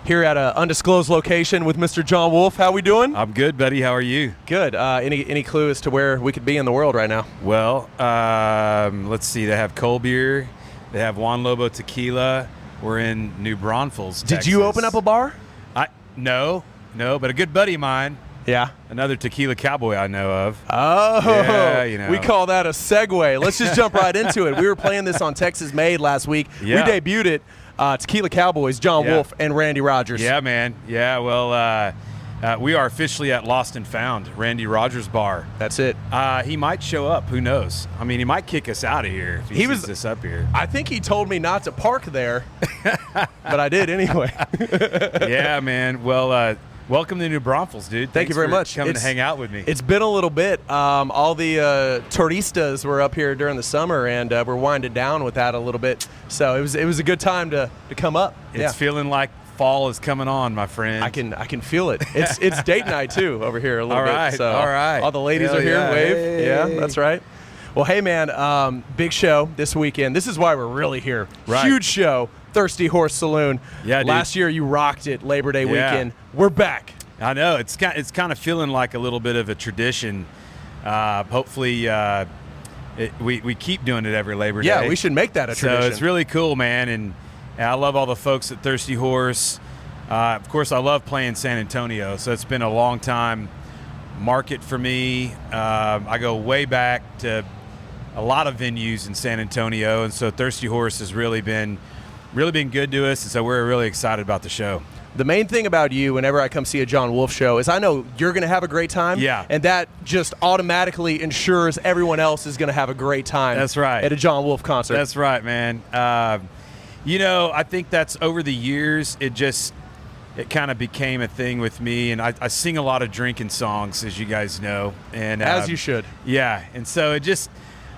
here at an undisclosed location with Mr. Jon Wolfe. How we doing? I'm good, buddy. How are you? Good. Any clue as to where we could be in the world right now? Well, let's see. They have cold beer. They have Juan Lobo tequila. We're in New Braunfels, Texas. Did you open up a bar? No, but a good buddy of mine. Yeah. Another tequila cowboy I know of. Oh, yeah, you know. We call that a segue. Let's just jump right into it. We were playing this on Texas Made last week. Yeah. We debuted it. Tequila Cowboys, Jon Wolfe and Randy Rogers. Yeah, man. Yeah, well, we are officially at Lost and Found, Randy Rogers Bar. That's it. He might show up. Who knows? I mean, he might kick us out of here if he sees this up here. I think he told me not to park there, but I did anyway. Yeah, man. Well, welcome to New Braunfels, dude. Thank you very much. Coming to hang out with me. It's been a little bit. All the turistas were up here during the summer, and we're winding down with that a little bit. So it was a good time to come up. It's feeling like fall is coming on, my friend. I can feel it. It's date night too over here a little all right, bit. So all right. All the ladies Hell are here. Yeah. Wave. Hey. Yeah, that's right. Well, hey man, big show this weekend. This is why we're really here. Right. Huge show. Thirsty Horse Saloon. Yeah, dude. Last year you rocked it. Labor Day weekend. We're back. I know it's kind of feeling like a little bit of a tradition. Hopefully, we keep doing it every Labor Day. Yeah, we should make that a tradition. So it's really cool, man, and I love all the folks at Thirsty Horse. Of course, I love playing San Antonio, so it's been a long time market for me. I go way back to a lot of venues in San Antonio, and so Thirsty Horse has really been good to us, and so we're really excited about the show. The main thing about you, whenever I come see a Jon Wolfe show, is I know you're going to have a great time. Yeah. And that just automatically ensures everyone else is going to have a great time. That's right. At a Jon Wolfe concert. That's right, man. I think that's over the years, it kind of became a thing with me, and I sing a lot of drinking songs, as you guys know. And as you should. Yeah. And so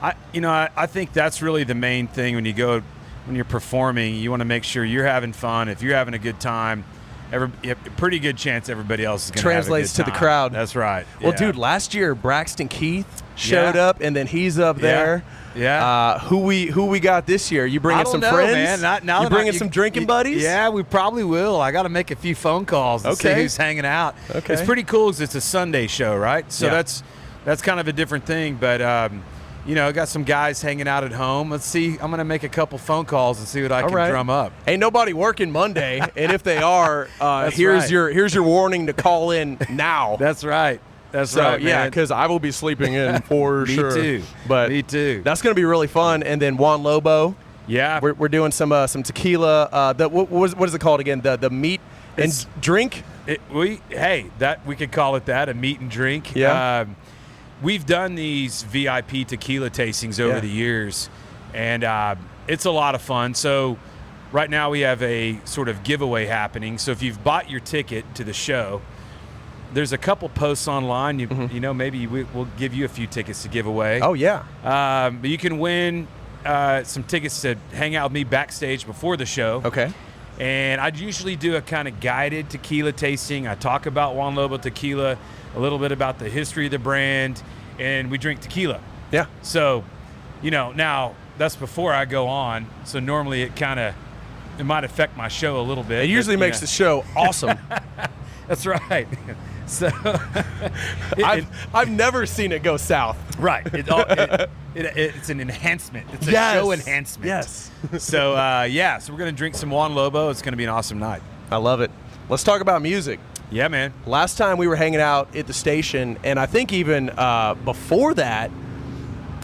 I think that's really the main thing when you're performing. You want to make sure you're having fun. If you're having a good time, a pretty good chance everybody else is going to have a good time. Translates to the crowd. That's right. Well, yeah. Dude, last year Braxton Keith showed up, and then he's up there. Yeah. Who we got this year? You bringing some friends? Man. You bringing some drinking buddies? Yeah, we probably will. I got to make a few phone calls and see who's hanging out. Okay. It's pretty cool because it's a Sunday show, right? So that's kind of a different thing. But I got some guys hanging out at home. Let's see. I'm gonna make a couple phone calls and see what I can drum up. Ain't nobody working Monday, and if they are, here's your warning to call in now. That's right. That's right. Yeah, because I will be sleeping in for sure. Me too. But me too. That's gonna be really fun. And then Juan Lobo. Yeah, we're doing some tequila. What is it called again? The meat and drink. We could call it that, a meat and drink. Yeah. We've done these VIP tequila tastings over the years, and it's a lot of fun. So right now we have a sort of giveaway happening. So if you've bought your ticket to the show, there's a couple posts online. Maybe we'll give you a few tickets to give away. Oh, yeah. But you can win some tickets to hang out with me backstage before the show. Okay. And I usually do a kind of guided tequila tasting. I talk about Juan Lobo tequila, a little bit about the history of the brand, and we drink tequila. Yeah. So, now that's before I go on. So normally it might affect my show a little bit. It usually makes the show awesome. That's right. So I've never seen it go south. Right. It's an enhancement. It's a show enhancement. Yes. So so we're gonna drink some Juan Lobo. It's gonna be an awesome night. I love it. Let's talk about music. Yeah, man. Last time we were hanging out at the station, and I think even before that,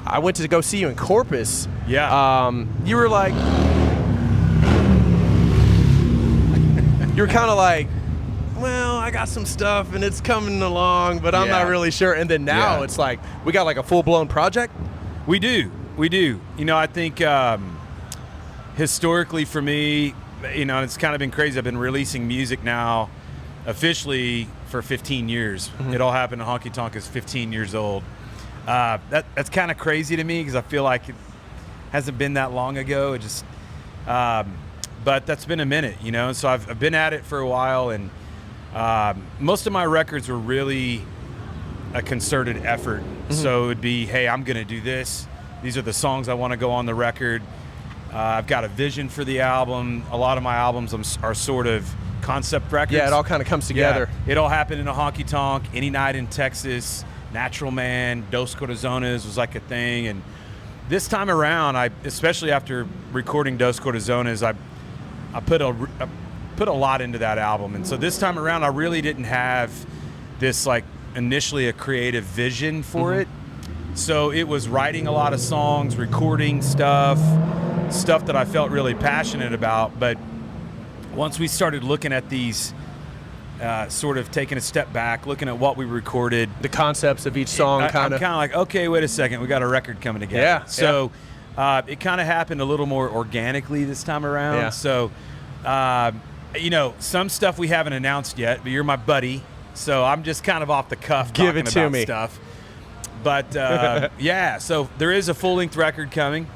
I went to go see you in Corpus. Yeah. You were like, you were kind of like, well, I got some stuff and it's coming along, but I'm not really sure. And then now it's like we got like a full-blown project. We do. I think historically for me, it's kind of been crazy. I've been releasing music now officially for 15 years. Mm-hmm. It all happened in Honky Tonk is 15 years old. That's kind of crazy to me because I feel like it hasn't been that long ago. It just, but that's been a minute, So I've been at it for a while, and most of my records were really a concerted effort. Mm-hmm. So it would be, hey, I'm going to do this. These are the songs I want to go on the record. I've got a vision for the album. A lot of my albums are sort of Concept Records. Yeah, it all kind of comes together. Yeah, it all happened in a honky tonk. Any Night in Texas, Natural Man, Dos Corazones was like a thing. And this time around, especially after recording Dos Corazones, I put a lot into that album. And so this time around, I really didn't have this like initially a creative vision for it. So it was writing a lot of songs, recording stuff that I felt really passionate about. But once we started looking at these, sort of taking a step back, looking at what we recorded, the concepts of each song, I'm kind of like, okay, wait a second, we got a record coming together. Yeah. So it kind of happened a little more organically this time around. Yeah. So, some stuff we haven't announced yet, but you're my buddy, so I'm just kind of off the cuff talking about stuff. But yeah, so there is a full-length record coming.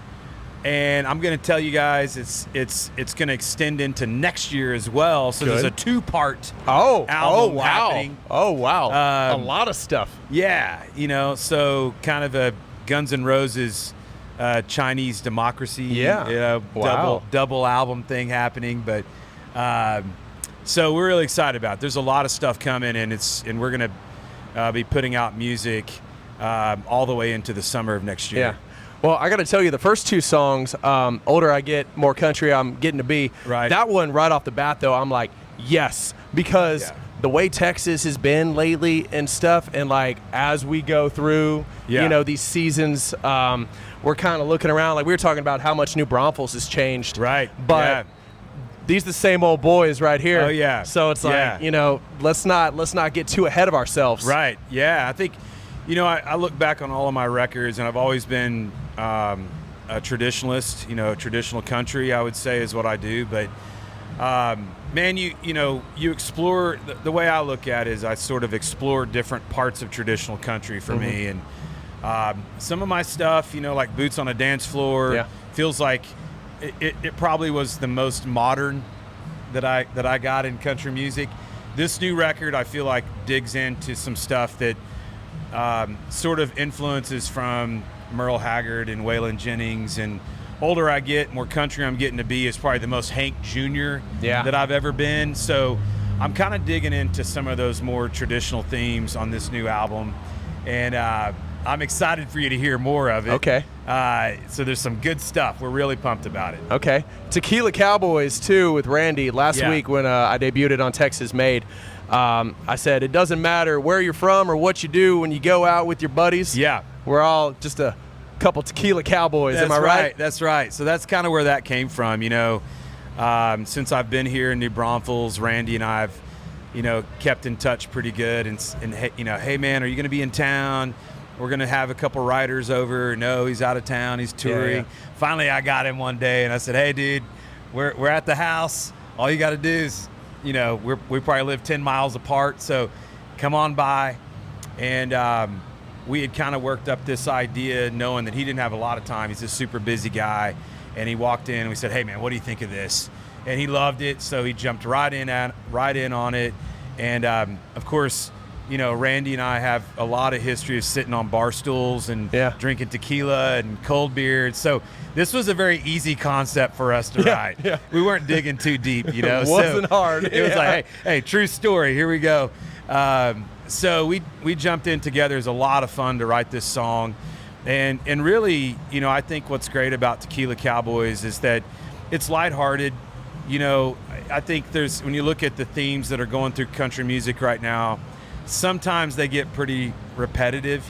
And I'm going to tell you guys, it's going to extend into next year as well. So there's a 2-part album happening. Oh, wow. A lot of stuff. Yeah, so kind of a Guns N' Roses Chinese Democracy. Yeah. Double album thing happening. But so we're really excited about it. There's a lot of stuff coming, and we're going to be putting out music all the way into the summer of next year. Yeah. Well, I got to tell you, the first 2 songs, Older I Get, More Country I'm Getting to Be. Right. That one right off the bat, though, I'm like, yes, because the way Texas has been lately and stuff, and like as we go through, these seasons, we're kind of looking around. Like we were talking about how much New Braunfels has changed. Right. But these the same old boys right here. Oh, yeah. So it's like, let's not get too ahead of ourselves. Right. Yeah. I think, I look back on all of my records, and I've always been a traditionalist, traditional country, I would say, is what I do. But man, you explore, the way I look at it is I sort of explore different parts of traditional country for me. And some of my stuff, like Boots on a Dance Floor, feels like it probably was the most modern that I got in country music. This new record, I feel like, digs into some stuff that sort of influences from Merle Haggard and Waylon Jennings. And Older I Get, More Country I'm Getting to Be is probably the most Hank Jr. that I've ever been. So I'm kind of digging into some of those more traditional themes on this new album. And I'm excited for you to hear more of it. Okay. So there's some good stuff. We're really pumped about it. Okay. Tequila Cowboys, too, with Randy. Last week when I debuted it on Texas Made, I said, it doesn't matter where you're from or what you do when you go out with your buddies. Yeah. We're all just a couple tequila cowboys. Am I right? That's right. So that's kind of where that came from. Since I've been here in New Braunfels, Randy and I have, kept in touch pretty good. And hey, man, are you going to be in town? We're going to have a couple writers over. No, he's out of town. He's touring. Yeah. Finally, I got him one day, and I said, hey, dude, we're at the house. All you got to do is, we probably live 10 miles apart, so come on by. And we had kind of worked up this idea knowing that he didn't have a lot of time. He's a super busy guy. And he walked in and we said, hey, man, what do you think of this? And he loved it, so he jumped right in on it. And, of course, Randy and I have a lot of history of sitting on bar stools and drinking tequila and cold beer. So this was a very easy concept for us to write. Yeah. We weren't digging too deep, It wasn't hard. It was like, hey, true story. Here we go. So we jumped in together. It was a lot of fun to write this song. And really, I think what's great about Tequila Cowboys is that it's lighthearted. I think when you look at the themes that are going through country music right now, sometimes they get pretty repetitive.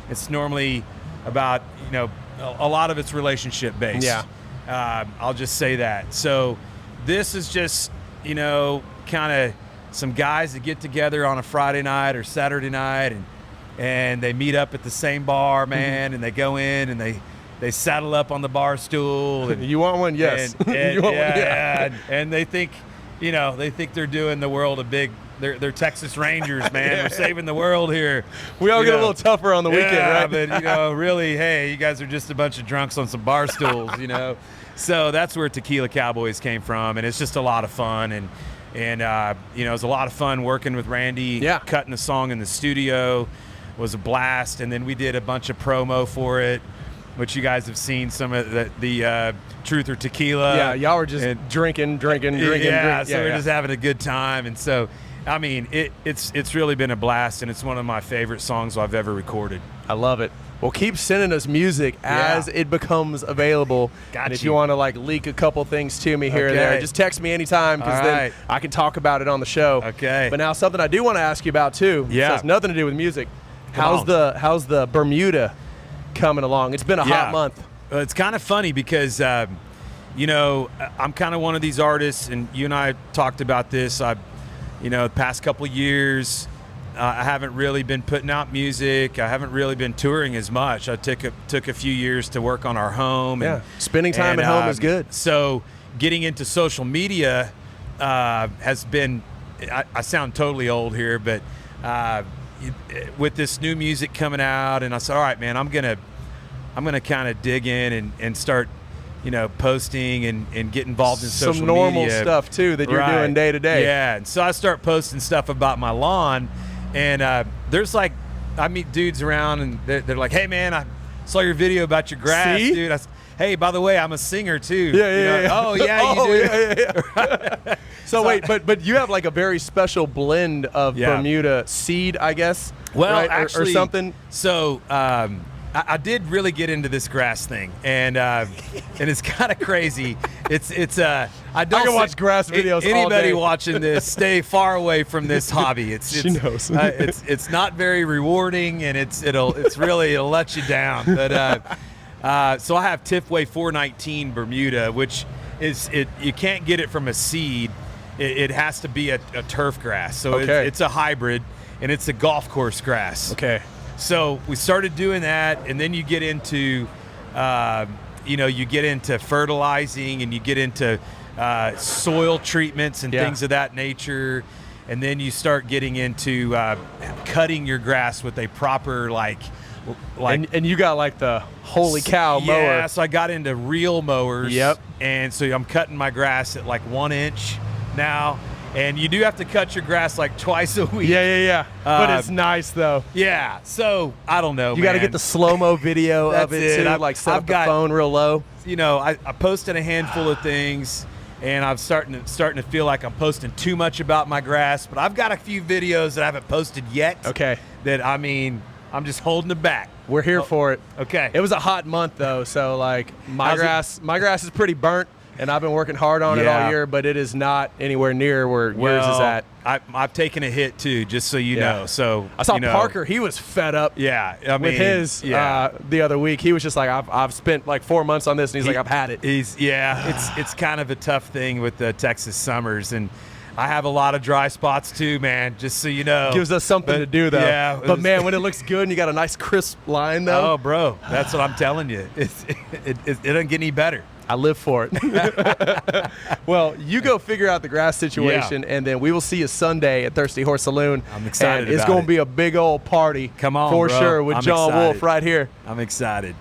It's normally about, a lot of it's relationship based. Yeah. I'll just say that. So this is just, kind of some guys that get together on a Friday night or Saturday night and they meet up at the same bar, man, and they go in and they saddle up on the bar stool. And, you want one? Yes. And, you want one? Yeah. And they think, they're doing the world a big. They're Texas Rangers, man. We're saving the world here. We all get a little tougher on the weekend, right? But really, hey, you guys are just a bunch of drunks on some bar stools, So that's where Tequila Cowboys came from, and it's just a lot of fun. And it was a lot of fun working with Randy. Yeah. Cutting the song in the studio was a blast, and then we did a bunch of promo for it. which you guys have seen some of the Truth or Tequila. Yeah, y'all were just drinking. Yeah, so we're just having a good time. And so, I mean, it's really been a blast, and it's one of my favorite songs I've ever recorded. I love it. Well, keep sending us music as it becomes available. And if you want to like leak a couple things to me here or there, just text me anytime, because then I can talk about it on the show. Okay. But now something I do want to ask you about too. It has nothing to do with music. How's the Bermuda coming along? It's been a hot month. It's kind of funny because you know, I'm kind of one of these artists, and you and I talked about this. The past couple of years, I haven't really been putting out music. I haven't really been touring as much. I took a few years to work on our home. Yeah, spending time at home is good. So getting into social media has been. I sound totally old here, but with this new music coming out, and I said, all right, man, I'm gonna kind of dig in and start, posting and get involved in social media. Some normal stuff too that you're doing day to day. Yeah, and so I start posting stuff about my lawn. And there's like, I meet dudes around, and they're like, hey, man, I saw your video about your grass, dude. Hey, by the way, I'm a singer, too. Yeah. Oh, yeah, you do? Yeah. So wait, but you have like a very special blend of Bermuda seed, I guess? Well, right? actually, or something? So I did really get into this grass thing, and it's kind of crazy. I can watch grass videos. Anybody all day. watching this, stay far away from this hobby. She knows. It's not very rewarding, and it'll let you down. But so I have Tifway 419 Bermuda, which you can't get it from a seed. It has to be a turf grass. So it's a hybrid, and it's a golf course grass. Okay. So we started doing that, and then you get into, fertilizing, and you get into soil treatments and things of that nature, and then you start getting into cutting your grass with a proper and you got like the holy cow mower. Yeah, so I got into reel mowers. Yep. And so I'm cutting my grass at like 1 inch now. And you do have to cut your grass like twice a week. Yeah. But it's nice though. Yeah. So I don't know. You got to get the slow-mo video of it too. Like set up the phone real low. I posted a handful of things, and I'm starting to feel like I'm posting too much about my grass. But I've got a few videos that I haven't posted yet. Okay. That I'm just holding it back. We're here for it. Okay. It was a hot month though, so like my grass is pretty burnt. And I've been working hard on it all year, but it is not anywhere near where yours is at. I've taken a hit too, just so you know. So I saw Parker; he was fed up. Yeah, with his the other week. He was just like, I've spent like 4 months on this, and he's like, I've had it. It's kind of a tough thing with the Texas summers, and I have a lot of dry spots too, man. Just so you know, gives us something to do though. Yeah, but man, when it looks good and you got a nice crisp line though. Oh, bro, that's what I'm telling you. It doesn't get any better. I live for it. Well, you go figure out the grass situation, and then we will see you Sunday at Thirsty Horse Saloon. I'm excited. And it's going to be a big old party. Come on, for bro. sure with I'm Jon excited. Wolfe right here. I'm excited.